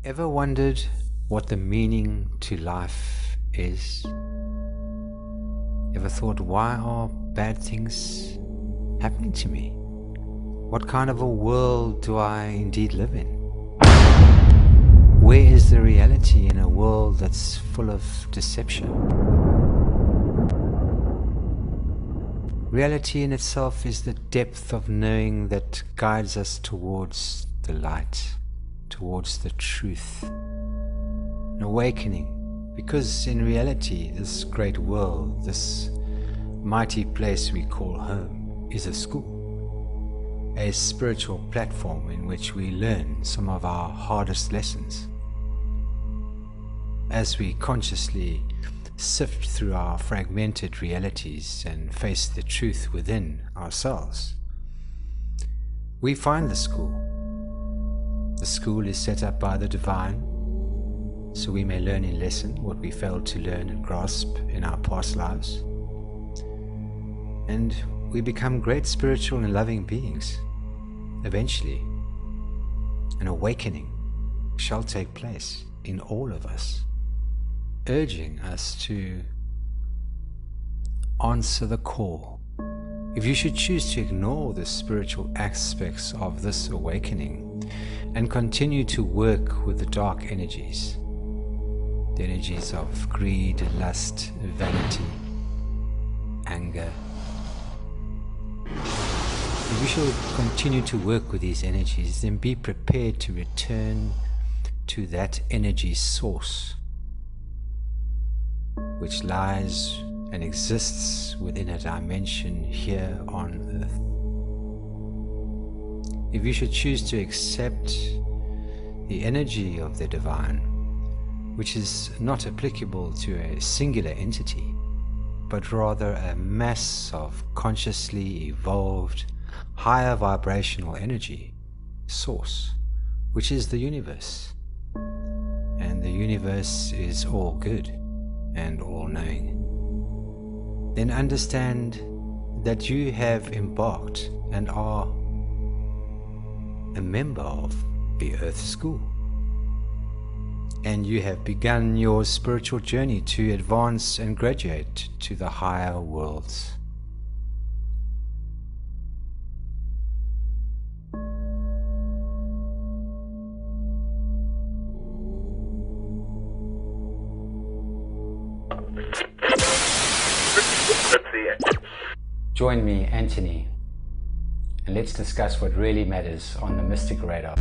Ever wondered what the meaning to life is? Ever thought, why are bad things happening to me? What kind of a world do I indeed live in? Where is the reality in a world that's full of deception? Reality in itself is the depth of knowing that guides us towards the light, towards the truth, an awakening, because in reality this great world, this mighty place we call home, is a school, a spiritual platform in which we learn some of our hardest lessons. As we consciously sift through our fragmented realities and face the truth within ourselves, we find the school. The school is set up by the divine, so we may learn in lesson what we failed to learn and grasp in our past lives. And we become great spiritual and loving beings. Eventually, an awakening shall take place in all of us, urging us to answer the call. If you should choose to ignore the spiritual aspects of this awakening and continue to work with the dark energies, the energies of greed, lust, vanity, anger, if you shall continue to work with these energies, then be prepared to return to that energy source which lies and exists within a dimension here on earth. If you should choose to accept the energy of the divine, which is not applicable to a singular entity, but rather a mass of consciously evolved, higher vibrational energy source, which is the universe, and the universe is all good and all-knowing, then understand that you have embarked and are a member of the Earth School, and you have begun your spiritual journey to advance and graduate to the higher worlds. Join me, Anthony, and let's discuss what really matters on the Mystic Radar.